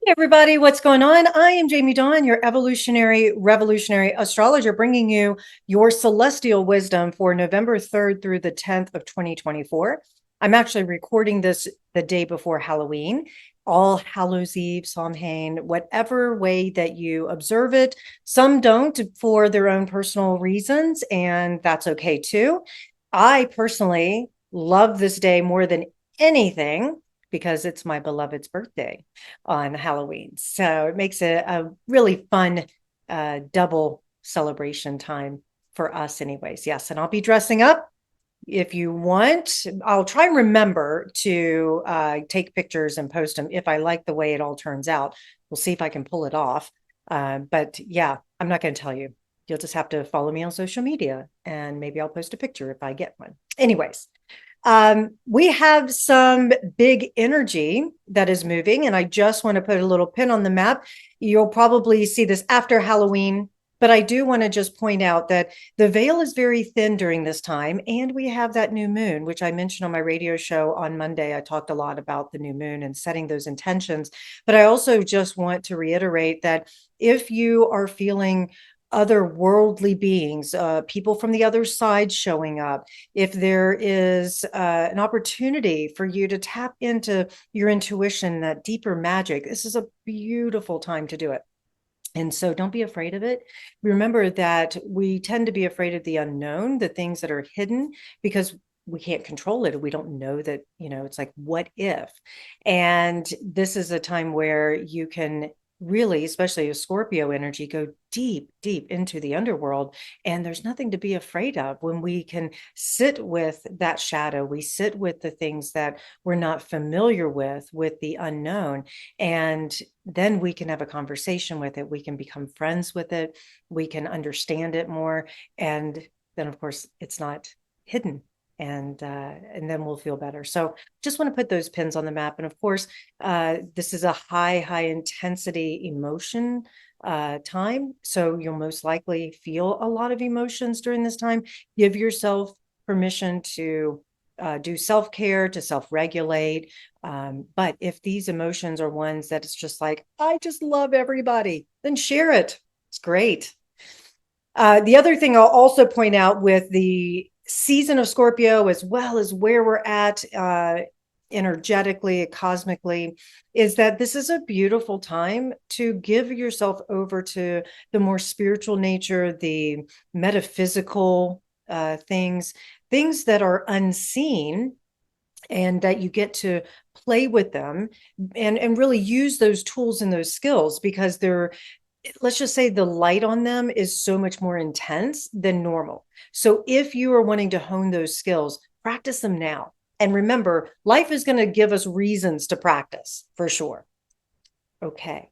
Hey everybody, what's going on? I am Jamie Dawn, your evolutionary revolutionary astrologer, bringing you your celestial wisdom for November 3rd through the 10th of 2024. I'm actually recording this the day before Halloween, All Hallows Eve, Samhain, whatever way that you observe it. Some don't for their own personal reasons, and that's okay too. I personally love this day more than anything because it's my beloved's birthday on Halloween. So it makes it a really fun double celebration time for us, anyways. Yes. And I'll be dressing up if you want. I'll try and remember to take pictures and post them if I like the way it all turns out. We'll see if I can pull it off. But yeah, I'm not going to tell you. You'll just have to follow me on social media and maybe I'll post a picture if I get one. Anyways, we have some big energy that is moving, and I just want to put a little pin on the map. You'll probably see this after Halloween, but I do want to just point out that the veil is very thin during this time, and we have that new moon, which I mentioned on my radio show on Monday. I talked a lot about the new moon and setting those intentions, but I also just want to reiterate that if you are feeling other worldly beings, people from the other side showing up, if there is an opportunity for you to tap into your intuition, that deeper magic, this is a beautiful time to do it. And so don't be afraid of it. Remember that we tend to be afraid of the unknown, the things that are hidden, because we can't control it. We don't know that, it's like, what if? And this is a time where you can really, especially a Scorpio energy, go deep, deep into the underworld. And there's nothing to be afraid of when we can sit with that shadow. We sit with the things that we're not familiar with the unknown. And then we can have a conversation with it. We can become friends with it. We can understand it more. And then, of course, it's not hidden. And then we'll feel better. So just want to put those pins on the map. And of course, this is a high intensity emotion time. So you'll most likely feel a lot of emotions during this time. Give yourself permission to do self-care, to self-regulate. But if these emotions are ones that it's just like, I just love everybody, then share it. It's great. The other thing I'll also point out with the season of Scorpio, as well as where we're at energetically, cosmically, is that this is a beautiful time to give yourself over to the more spiritual nature, the metaphysical things that are unseen, and that you get to play with them and really use those tools and those skills, because they're, let's just say, the light on them is so much more intense than normal. So if you are wanting to hone those skills, practice them now. And remember, life is going to give us reasons to practice for sure. Okay.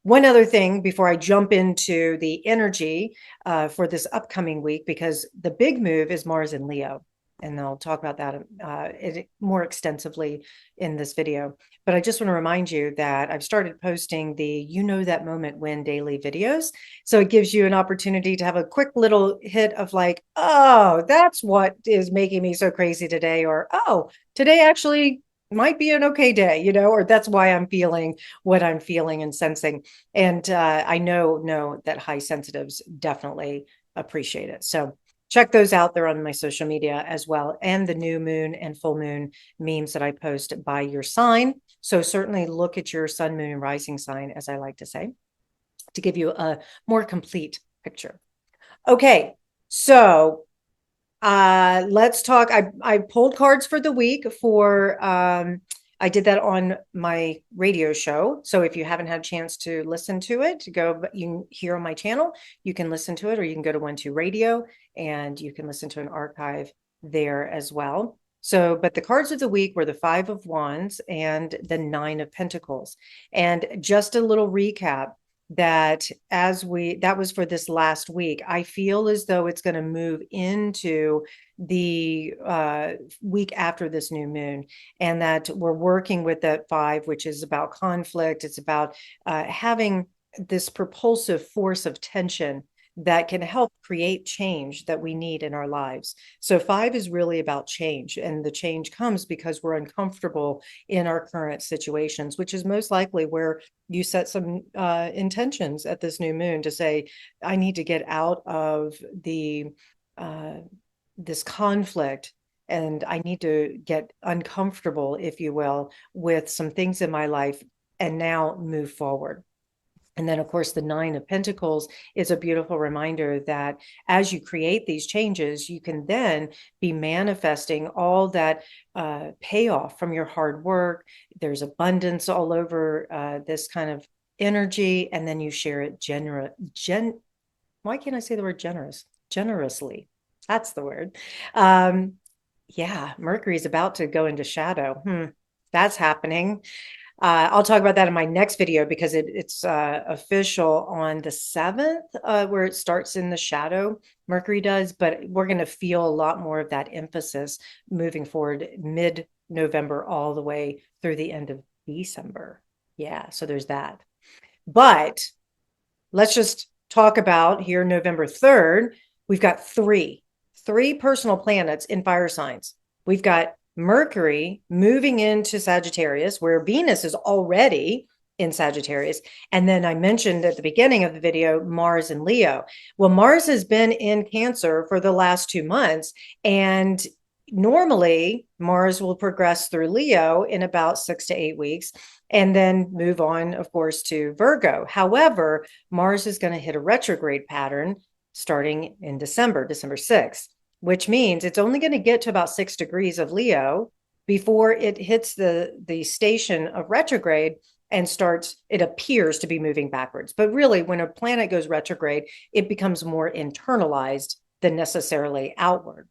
One other thing before I jump into the energy for this upcoming week, because the big move is Mars in Leo. And I'll talk about that more extensively in this video. But I just want to remind you that I've started posting the You Know That Moment When daily videos. So it gives you an opportunity to have a quick little hit of like, oh, that's what is making me so crazy today. Or, oh, today actually might be an okay day, or that's why I'm feeling what I'm feeling and sensing. And I know that high sensitives definitely appreciate it. So check those out. They're on my social media as well, and the new moon and full moon memes that I post by your sign. So certainly look at your sun, moon, and rising sign, as I like to say, to give you a more complete picture. Okay, so let's talk. I pulled cards for the week for I did that on my radio show. So if you haven't had a chance to listen to it, go, you can hear on my channel, you can listen to it, or you can go to 12 Radio and you can listen to an archive there as well. So, but the cards of the week were the Five of Wands and the Nine of Pentacles. And just a little recap, that that was for this last week. I feel as though it's going to move into the week after this new moon, and that we're working with that five, which is about conflict. It's about having this propulsive force of tension that can help create change that we need in our lives. So 5 is really about change, and the change comes because we're uncomfortable in our current situations, which is most likely where you set some intentions at this new moon to say, I need to get out of the this conflict, and I need to get uncomfortable, if you will, with some things in my life and now move forward. And then, of course, the 9 of Pentacles is a beautiful reminder that as you create these changes, you can then be manifesting all that payoff from your hard work. There's abundance all over this kind of energy, and then you share it why can't I say the word generously. That's the word. Yeah, Mercury is about to go into shadow. That's happening. I'll talk about that in my next video because it's official on the 7th, where it starts in the shadow. Mercury does, but we're going to feel a lot more of that emphasis moving forward mid-November all the way through the end of December. Yeah, so there's that. But let's just talk about here November 3rd. We've got three personal planets in fire signs. We've got Mercury moving into Sagittarius, where Venus is already in Sagittarius. And then I mentioned at the beginning of the video, Mars and Leo. Well, Mars has been in Cancer for the last 2 months. And normally Mars will progress through Leo in about 6 to 8 weeks and then move on, of course, to Virgo. However, Mars is going to hit a retrograde pattern starting in December 6th, which means it's only going to get to about 6 degrees of Leo before it hits the station of retrograde and starts, it appears to be moving backwards. But really, when a planet goes retrograde, it becomes more internalized than necessarily outward.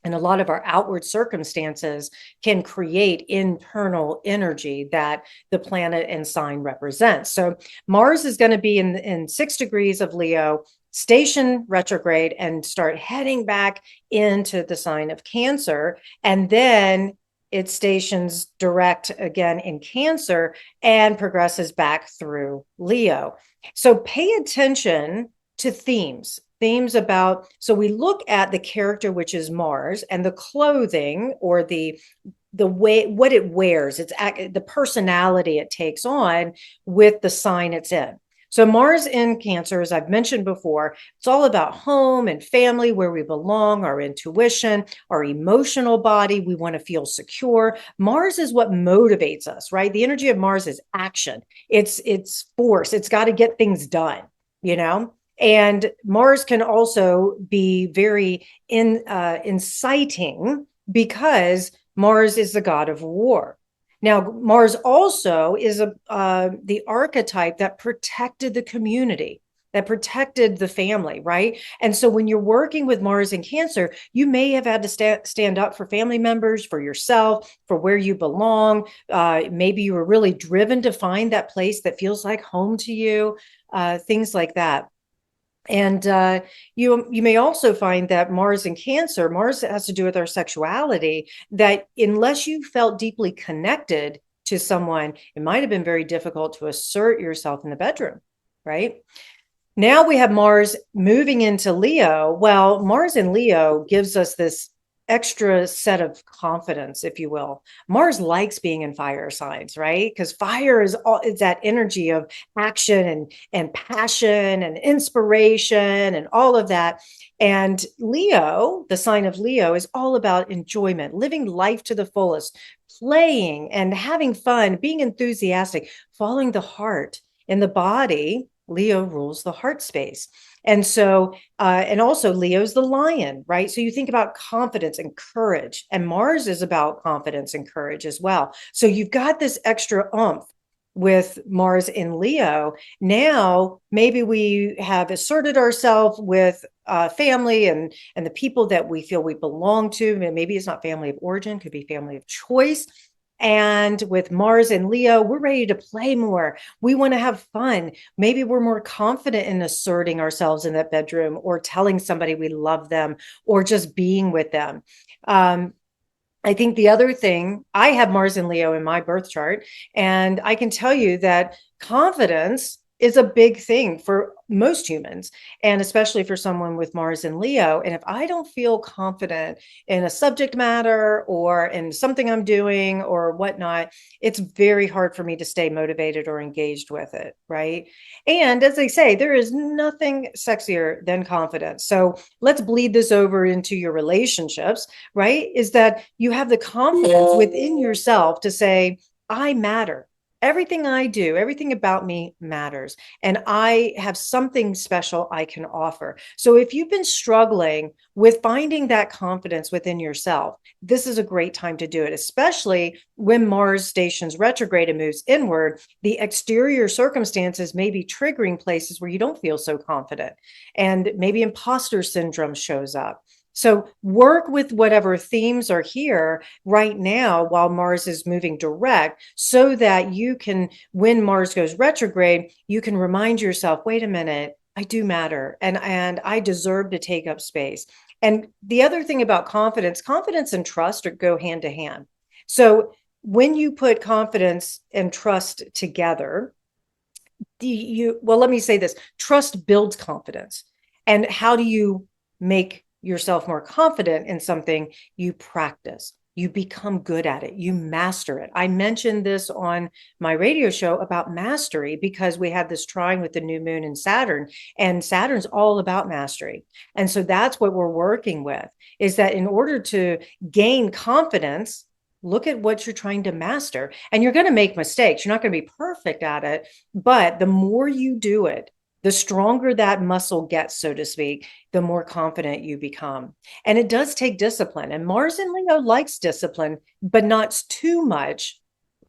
And a lot of our outward circumstances can create internal energy that the planet and sign represents. So Mars is going to be in 6 degrees of Leo, station retrograde, and start heading back into the sign of Cancer. And then it stations direct again in Cancer and progresses back through Leo. So pay attention to themes about, so we look at the character, which is Mars, and the clothing or the way what it wears, it's the personality it takes on with the sign it's in. So Mars in Cancer, as I've mentioned before, it's all about home and family, where we belong, our intuition, our emotional body. We want to feel secure. Mars is what motivates us, right? The energy of Mars is action. It's force. It's got to get things done, you know? And Mars can also be very inciting because Mars is the god of war. Now, Mars also is the archetype that protected the community, that protected the family, right? And so when you're working with Mars in Cancer, you may have had to stand up for family members, for yourself, for where you belong. Maybe you were really driven to find that place that feels like home to you, things like that. And you may also find that Mars in Cancer, Mars has to do with our sexuality, that unless you felt deeply connected to someone, it might have been very difficult to assert yourself in the bedroom, right? Now we have Mars moving into Leo. Well, Mars in Leo gives us this extra set of confidence, if you will. Mars likes being in fire signs, right? Because fire is that energy of action and passion and inspiration and all of that. And Leo, the sign of Leo, is all about enjoyment, living life to the fullest, playing and having fun, being enthusiastic, following the heart. In the body, Leo rules the heart space. And so, and also Leo's the lion, right? So you think about confidence and courage, and Mars is about confidence and courage as well. So you've got this extra oomph with Mars in Leo. Now, maybe we have asserted ourselves with family and the people that we feel we belong to. Maybe it's not family of origin, could be family of choice. And with Mars and Leo, we're ready to play more. We want to have fun. Maybe we're more confident in asserting ourselves in that bedroom, or telling somebody we love them, or just being with them. I think the other thing, I have Mars and Leo in my birth chart, and I can tell you that confidence is a big thing for most humans, and especially for someone with Mars and Leo. And if I don't feel confident in a subject matter or in something I'm doing or whatnot, it's very hard for me to stay motivated or engaged with it, right? And as they say, there is nothing sexier than confidence. So let's bleed this over into your relationships, right? Is that you have the confidence within yourself to say, I matter. Everything I do, everything about me matters. And I have something special I can offer. So if you've been struggling with finding that confidence within yourself, this is a great time to do it, especially when Mars stations retrograde and moves inward. The exterior circumstances may be triggering places where you don't feel so confident. And maybe imposter syndrome shows up. So work with whatever themes are here right now while Mars is moving direct so that you can, when Mars goes retrograde, you can remind yourself, wait a minute, I do matter and I deserve to take up space. And the other thing about confidence and trust go hand to hand. So when you put confidence and trust together, well, let me say this, trust builds confidence. And how do you make yourself more confident in something? You practice, you become good at it, you master it. I mentioned this on my radio show about mastery because we had this trine with the new moon and Saturn's all about mastery. And so that's what we're working with, is that in order to gain confidence, look at what you're trying to master. And you're going to make mistakes. You're not going to be perfect at it, but the more you do it, the stronger that muscle gets, so to speak, the more confident you become. And it does take discipline. And Mars in Leo likes discipline, but not too much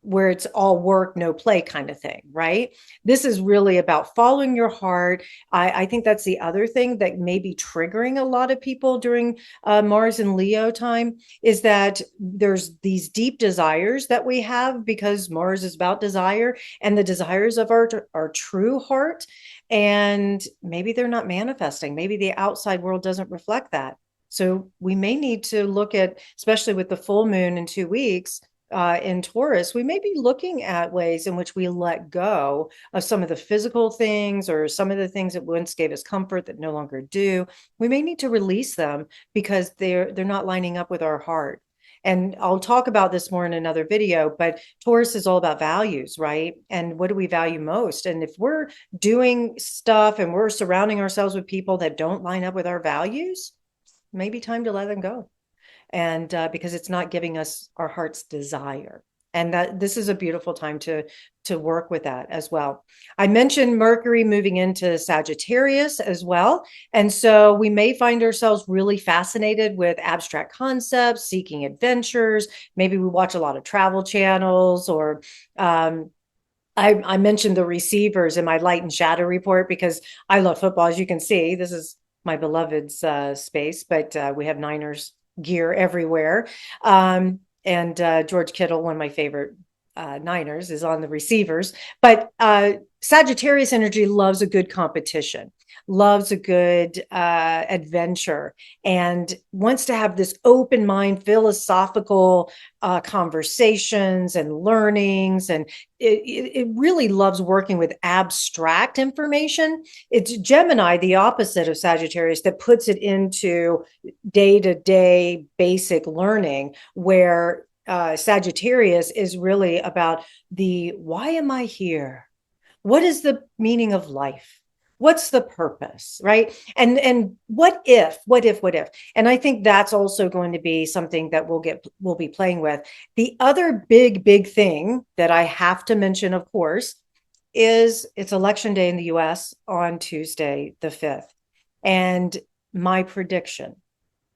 where it's all work, no play kind of thing, right? This is really about following your heart. I think that's the other thing that may be triggering a lot of people during Mars and Leo time, is that there's these deep desires that we have because Mars is about desire and the desires of our true heart. And maybe they're not manifesting. Maybe the outside world doesn't reflect that. So we may need to look at, especially with the full moon in 2 weeks, in Taurus, we may be looking at ways in which we let go of some of the physical things or some of the things that once gave us comfort that no longer do. We may need to release them because they're not lining up with our heart. And I'll talk about this more in another video, but Taurus is all about values, right? And what do we value most? And if we're doing stuff and we're surrounding ourselves with people that don't line up with our values, maybe time to let them go. And because it's not giving us our heart's desire. And that this is a beautiful time to work with that as well. I mentioned Mercury moving into Sagittarius as well. And so we may find ourselves really fascinated with abstract concepts, seeking adventures. Maybe we watch a lot of travel channels, or I mentioned the receivers in my light and shadow report because I love football. As you can see, this is my beloved's space, but we have Niners gear everywhere. And George Kittle, one of my favorite Niners, is on the receivers. But Sagittarius energy loves a good competition, loves a good adventure, and wants to have this open mind, philosophical conversations and learnings. And it really loves working with abstract information. It's Gemini, the opposite of Sagittarius, that puts it into day-to-day basic learning, where Sagittarius is really about the why am I here? What is the meaning of life? What's the purpose, right? And what if? And I think that's also going to be something that we'll be playing with. The other big thing that I have to mention, of course, is it's election day in the US on Tuesday, the 5th. And my prediction,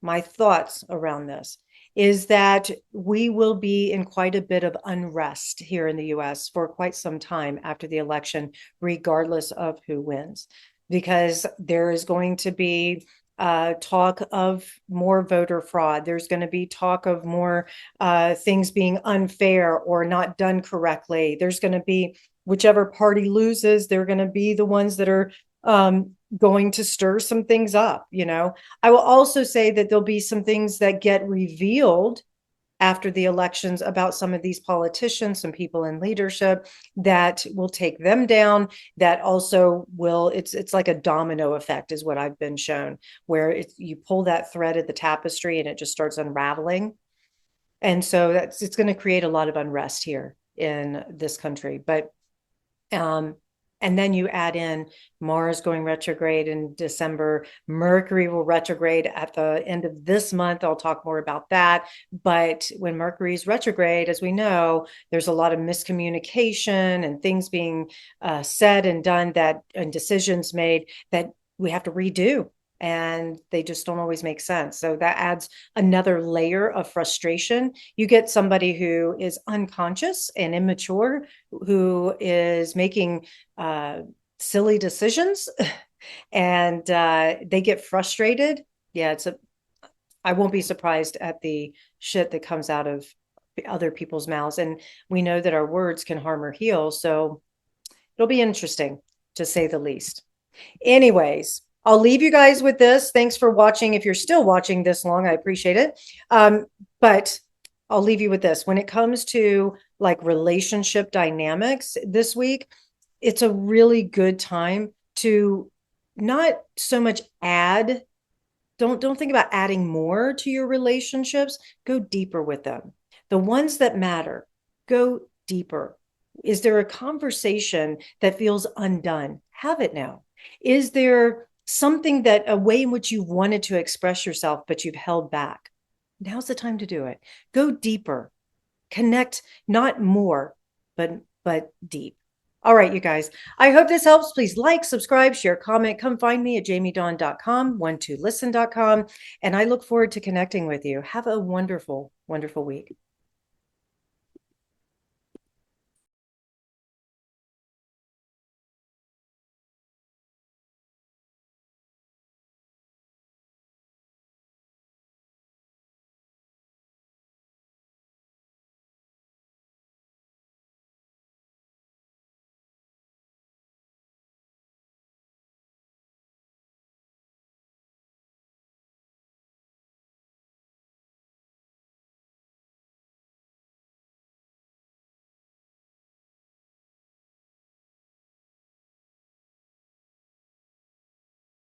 my thoughts around this is that we will be in quite a bit of unrest here in the US for quite some time after the election, regardless of who wins, because there is going to be talk of more voter fraud. There's going to be talk of more things being unfair or not done correctly. There's going to be, whichever party loses, they're going to be the ones that are going to stir some things up. I will also say that there'll be some things that get revealed after the elections about some of these politicians, some people in leadership that will take them down. That also will, it's like a domino effect is what I've been shown, where you pull that thread of the tapestry and it just starts unraveling. And so it's going to create a lot of unrest here in this country. But and then you add in Mars going retrograde in December. Mercury will retrograde at the end of this month. I'll talk more about that. But when Mercury's retrograde, as we know, there's a lot of miscommunication and things being said and done and decisions made that we have to redo. And they just don't always make sense. So that adds another layer of frustration. You get somebody who is unconscious and immature, who is making silly decisions, and they get frustrated. Yeah, I won't be surprised at the shit that comes out of other people's mouths. And we know that our words can harm or heal. So it'll be interesting, to say the least. Anyways, I'll leave you guys with this. Thanks for watching. If you're still watching this long, I appreciate it. But I'll leave you with this. When it comes to like relationship dynamics this week, it's a really good time to not so much add. Don't think about adding more to your relationships. Go deeper with them. The ones that matter, go deeper. Is there a conversation that feels undone? Have it now. Is there something that a way in which you wanted to express yourself, but you've held back? Now's the time to do it. Go deeper, connect, not more, but deep. All right, you guys, I hope this helps. Please like, subscribe, share, comment. Come find me at jamiedawn.com, 12listen.com. And I look forward to connecting with you. Have a wonderful, wonderful week.